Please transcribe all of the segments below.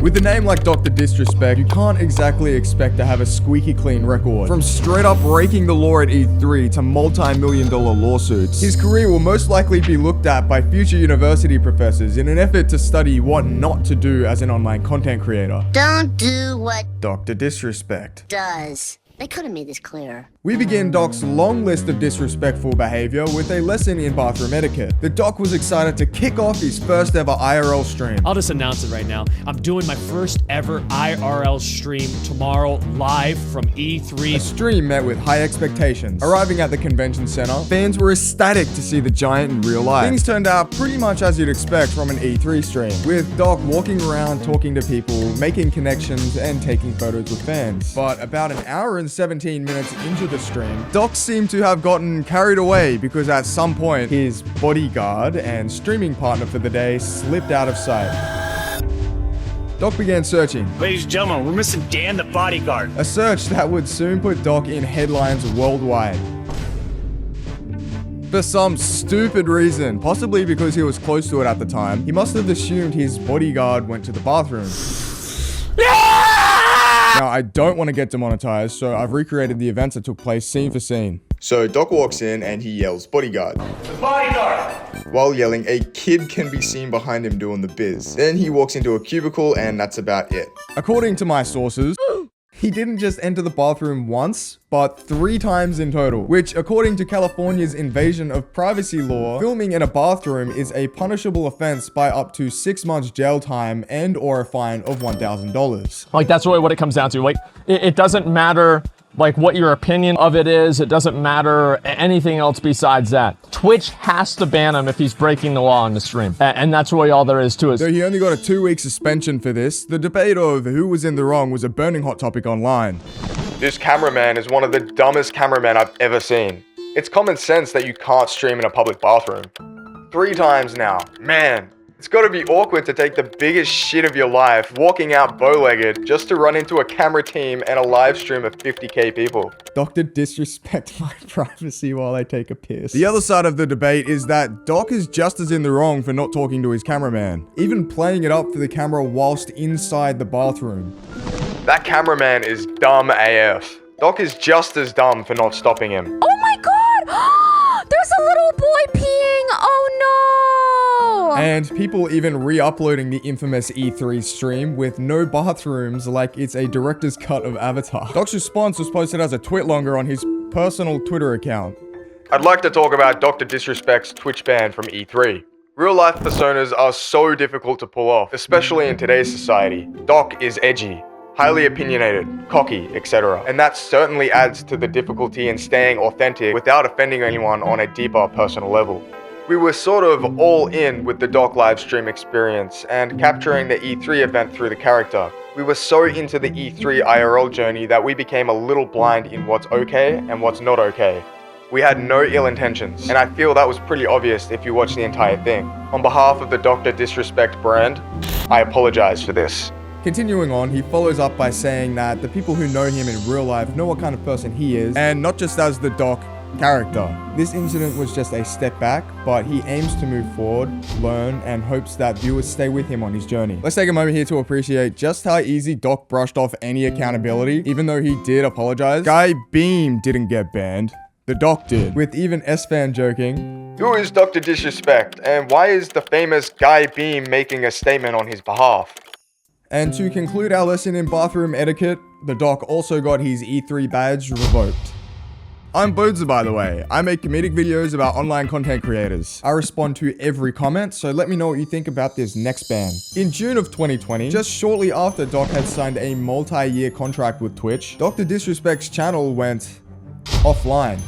With a name like DrDisrespect, you can't exactly expect to have a squeaky clean record. From straight up breaking the law at E3 to multi-million-dollar lawsuits, his career will most likely be looked at by future university professors in an effort to study what not to do as an online content creator. Don't do what DrDisrespect does. They could have made this clearer. We begin Doc's long list of disrespectful behavior with a lesson in bathroom etiquette. The Doc was excited to kick off his first ever IRL stream. I'll just announce it right now. I'm doing my first ever IRL stream tomorrow live from E3. A stream met with high expectations. Arriving at the convention center, fans were ecstatic to see the giant in real life. Things turned out pretty much as you'd expect from an E3 stream, with Doc walking around talking to people, making connections, and taking photos with fans. But about an hour and 17 minutes into the stream, Doc seemed to have gotten carried away because at some point, his bodyguard and streaming partner for the day slipped out of sight. Doc began searching. Ladies and gentlemen, we're missing Dan the bodyguard. A search that would soon put Doc in headlines worldwide. For some stupid reason, possibly because he was close to it at the time, he must have assumed his bodyguard went to the bathroom. Now, I don't want to get demonetized, so I've recreated the events that took place scene for scene. So Doc walks in and he yells, "Bodyguard." The bodyguard! While yelling, a kid can be seen behind him doing the biz. Then he walks into a cubicle and that's about it. According to my sources, he didn't just enter the bathroom once, but 3 times in total, which according to California's invasion of privacy law, filming in a bathroom is a punishable offense by up to 6 months jail time and or a fine of $1,000. Like, that's really what it comes down to. Like, it doesn't matter like what your opinion of it is. It doesn't matter anything else besides that. Twitch has to ban him if he's breaking the law on the stream. And that's really all there is to it. Though he only got a 2-week suspension for this, the debate of who was in the wrong was a burning hot topic online. This cameraman is one of the dumbest cameramen I've ever seen. It's common sense that you can't stream in a public bathroom. 3 times now. Man, it's gotta be awkward to take the biggest shit of your life, walking out bow-legged, just to run into a camera team and a live stream of 50k people. DrDisrespect my privacy while I take a piss. The other side of the debate is that Doc is just as in the wrong for not talking to his cameraman, even playing it up for the camera whilst inside the bathroom. That cameraman is dumb AF. Doc is just as dumb for not stopping him. Oh my god! There's a little boy peeing! Oh no! And people even re-uploading the infamous E3 stream with no bathrooms like it's a director's cut of Avatar. Doc's response was posted as a twitlonger on his personal Twitter account. I'd like to talk about DrDisrespect's Twitch ban from E3. Real-life personas are so difficult to pull off, especially in today's society. Doc is edgy, highly opinionated, cocky, etc. And that certainly adds to the difficulty in staying authentic without offending anyone on a deeper personal level. We were sort of all in with the Doc livestream experience and capturing the E3 event through the character. We were so into the E3 IRL journey that we became a little blind in what's okay and what's not okay. We had no ill intentions, and I feel that was pretty obvious if you watch the entire thing. On behalf of the DrDisrespect brand, I apologize for this. Continuing on, he follows up by saying that the people who know him in real life know what kind of person he is, and not just as the Doc character. This incident was just a step back, but he aims to move forward, learn, and hopes that viewers stay with him on his journey. Let's take a moment here to appreciate just how easy Doc brushed off any accountability, even though he did apologize. Guy Beam didn't get banned. The Doc did, with even S-Fan joking, "Who is DrDisrespect, and why is the famous Guy Beam making a statement on his behalf?" And to conclude our lesson in bathroom etiquette, the Doc also got his E3 badge revoked. I'm Boza, by the way. I make comedic videos about online content creators. I respond to every comment, so let me know what you think about this next ban. In June of 2020, just shortly after Doc had signed a multi-year contract with Twitch, DrDisrespect's channel went offline,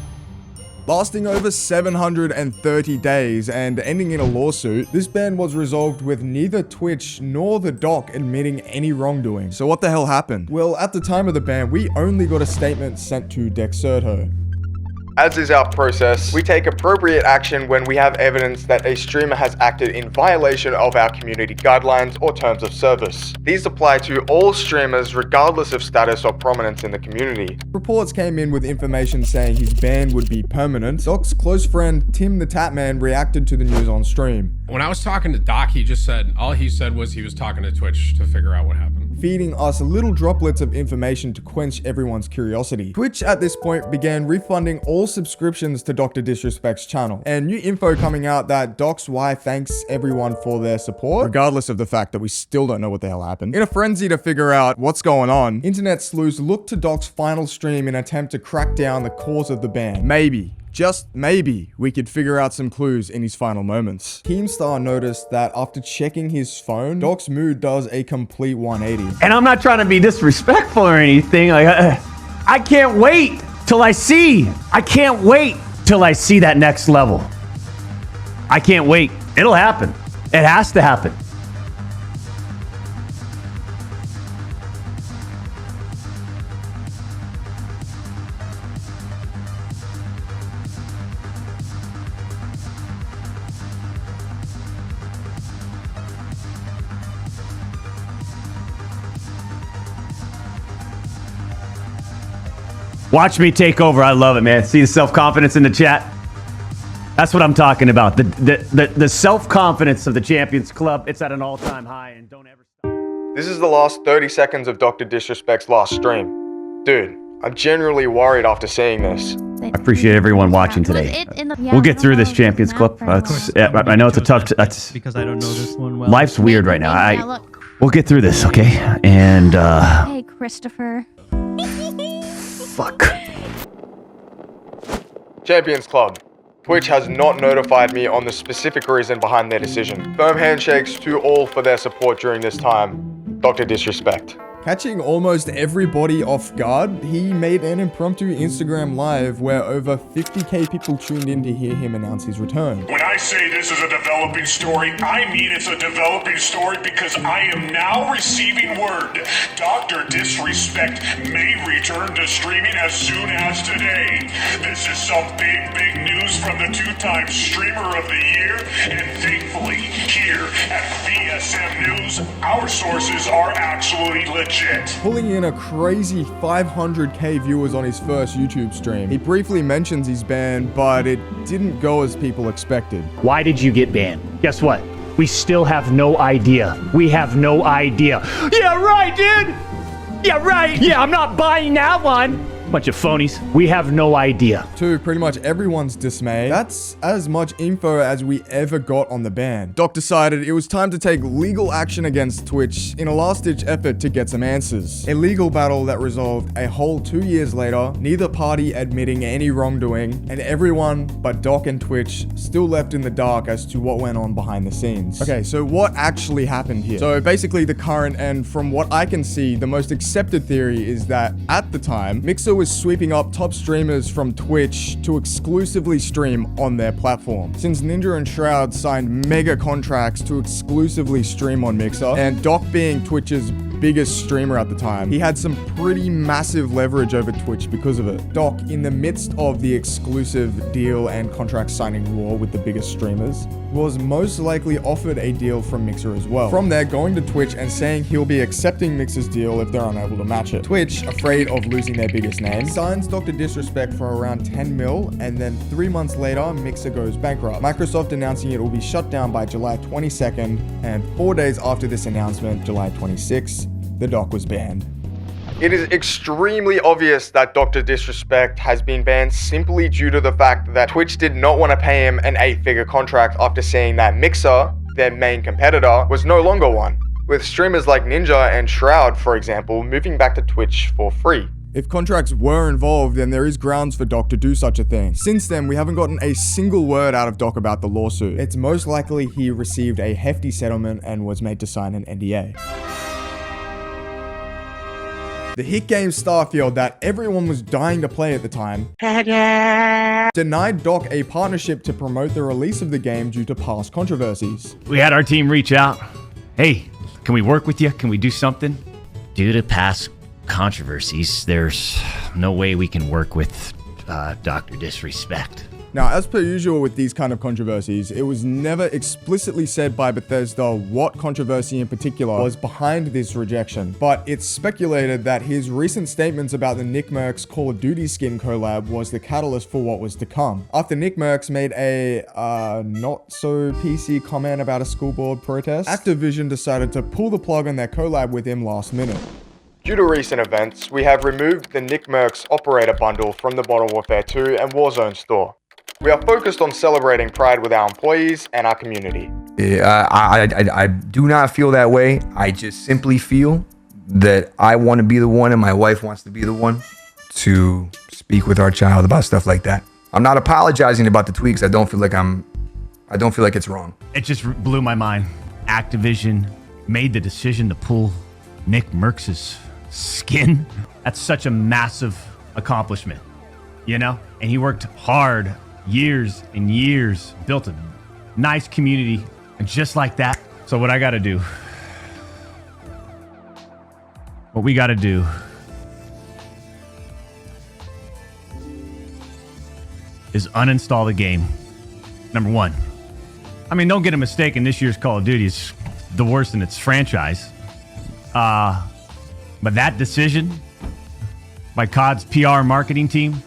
lasting over 730 days and ending in a lawsuit. This ban was resolved with neither Twitch nor the Doc admitting any wrongdoing. So what the hell happened? Well, at the time of the ban, we only got a statement sent to DrDisrespect. As is our process, we take appropriate action when we have evidence that a streamer has acted in violation of our community guidelines or terms of service. These apply to all streamers regardless of status or prominence in the community. Reports came in with information saying his ban would be permanent. Doc's close friend Tim the Tatman reacted to the news on stream. When I was talking to Doc, he just said, all he said was he was talking to Twitch to figure out what happened. Feeding us little droplets of information to quench everyone's curiosity. Twitch at this point began refunding all subscriptions to DrDisrespect's channel, and new info coming out that Doc's wife thanks everyone for their support, regardless of the fact that we still don't know what the hell happened. In a frenzy to figure out what's going on, internet sleuths looked to Doc's final stream in an attempt to crack down the cause of the ban. Maybe, just maybe, we could figure out some clues in his final moments. Keemstar noticed that after checking his phone, Doc's mood does a complete 180. And I'm not trying to be disrespectful or anything. Like, I can't wait till I see. I can't wait till I see that next level. I can't wait. It'll happen. It has to happen. Watch me take over. I love it, man. See the self-confidence in the chat? That's what I'm talking about. The self-confidence of the Champions Club. It's at an all-time high, and don't ever stop. This is the last 30 seconds of DrDisrespect's last stream. Dude, I'm genuinely worried after seeing this. I appreciate everyone watching today. We'll get through this Champions Club. I know it's a tough... because I don't know this one well. Life's weird right now. We'll get through this, okay? And, Hey, Christopher. fuck. Champions Club. Twitch has not notified me on the specific reason behind their decision. Firm handshakes to all for their support during this time. DrDisrespect. Catching almost everybody off guard, he made an impromptu Instagram live where over 50k people tuned in to hear him announce his return. When I say this is a developing story, I mean it's a developing story because I am now receiving word. DrDisrespect may return to streaming as soon as today. This is some big news from the two-time streamer of the year, and thankfully, here at VSM News, our sources are actually legit. Pulling in a crazy 500k viewers on his first YouTube stream. He briefly mentions he's banned, but it didn't go as people expected. Why did you get banned? Guess what? We still have no idea. We have no idea. Yeah, right, dude! Yeah, right! Yeah, I'm not buying that one! Bunch of phonies. We have no idea. To pretty much everyone's dismay, that's as much info as we ever got on the ban. Doc decided it was time to take legal action against Twitch in a last-ditch effort to get some answers. A legal battle that resolved a whole 2 years later, neither party admitting any wrongdoing, and everyone but Doc and Twitch still left in the dark as to what went on behind the scenes. Okay, so what actually happened here? So basically the current, and from what I can see, the most accepted theory is that at the time, Mixer was sweeping up top streamers from Twitch to exclusively stream on their platform. Since Ninja and Shroud signed mega contracts to exclusively stream on Mixer, and Doc being Twitch's biggest streamer at the time, he had some pretty massive leverage over Twitch because of it. Doc, in the midst of the exclusive deal and contract signing war with the biggest streamers, was most likely offered a deal from Mixer as well. From there, going to Twitch and saying he'll be accepting Mixer's deal if they're unable to match it. Twitch, afraid of losing their biggest name, signs DrDisrespect for around 10 mil, and then 3 months later, Mixer goes bankrupt. Microsoft announcing it will be shut down by July 22nd, and 4 days after this announcement, July 26th, the Doc was banned. It is extremely obvious that DrDisrespect has been banned simply due to the fact that Twitch did not want to pay him an 8-figure contract after seeing that Mixer, their main competitor, was no longer one, with streamers like Ninja and Shroud, for example, moving back to Twitch for free. If contracts were involved, then there is grounds for Doc to do such a thing. Since then, we haven't gotten a single word out of Doc about the lawsuit. It's most likely he received a hefty settlement and was made to sign an NDA. The hit game Starfield that everyone was dying to play at the time denied Doc a partnership to promote the release of the game due to past controversies. We had our team reach out. Hey, can we work with you? Can we do something? Due to past controversies, there's no way we can work with DrDisrespect. Now, as per usual with these kind of controversies, it was never explicitly said by Bethesda what controversy in particular was behind this rejection, but it's speculated that his recent statements about the Nick Mercs Call of Duty skin collab was the catalyst for what was to come. After Nick Mercs made a not so PC comment about a school board protest, Activision decided to pull the plug on their collab with him last minute. Due to recent events, we have removed the Nick Mercs Operator Bundle from the Modern Warfare 2 and Warzone store. We are focused on celebrating Pride with our employees and our community. I do not feel that way. I just simply feel that I want to be the one and my wife wants to be the one to speak with our child about stuff like that. I'm not apologizing about the tweaks. I don't feel like it's wrong. It just blew my mind. Activision made the decision to pull Nick Mercs' skin. That's such a massive accomplishment, you know? And he worked hard, years and years, built a nice community, and just like that. So what I gotta do, what we gotta do is uninstall the game. Number one. I mean, don't get a mistaken, this year's Call of Duty is the worst in its franchise. But that decision by COD's PR marketing team,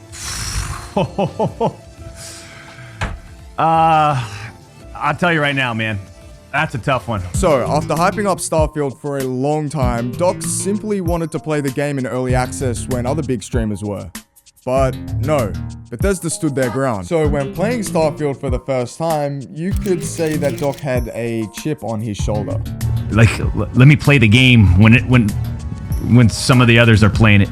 I'll tell you right now, man, that's a tough one. So, after hyping up Starfield for a long time, Doc simply wanted to play the game in early access when other big streamers were. But no, Bethesda stood their ground. So when playing Starfield for the first time, you could say that Doc had a chip on his shoulder. Like, let me play the game when some of the others are playing it.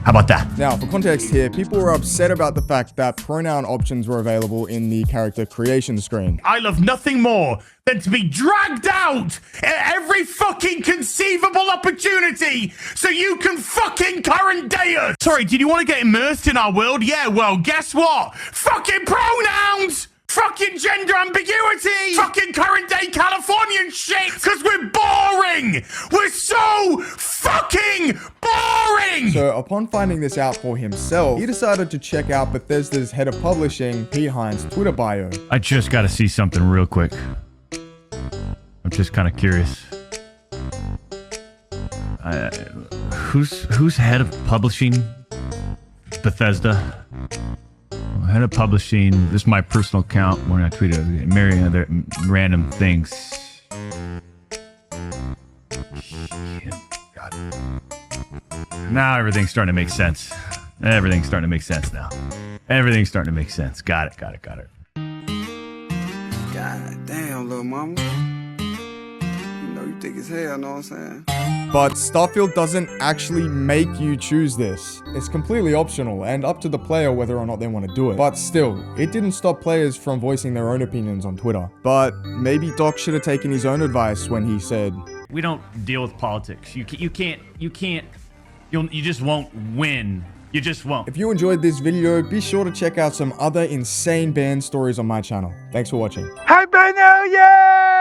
How about that? Now, for context here, people were upset about the fact that pronoun options were available in the character creation screen. I love nothing more than to be dragged out at every fucking conceivable opportunity so you can fucking current day us. Sorry, did you want to get immersed in our world? Yeah, well, guess what? Fucking pronouns! Fucking gender ambiguity! Fucking current day Californian shit! Cause we're boring! We're so fucking boring! So upon finding this out for himself, he decided to check out Bethesda's head of publishing, Pete Hines' Twitter bio. I just gotta see something real quick. I'm just kind of curious. Who's head of publishing Bethesda? Head of publishing. This is my personal account when I tweeted marrying other random things. God. Now everything's starting to make sense. Everything's starting to make sense now. Everything's starting to make sense. Got it. God damn, little mama. You know you thick as hell, know what I'm saying? But Starfield doesn't actually make you choose this. It's completely optional and up to the player whether or not they want to do it. But still, it didn't stop players from voicing their own opinions on Twitter. But maybe Doc should have taken his own advice when he said, we don't deal with politics. You just won't win. You just won't. If you enjoyed this video, be sure to check out some other insane band stories on my channel. Thanks for watching. Happy New Year!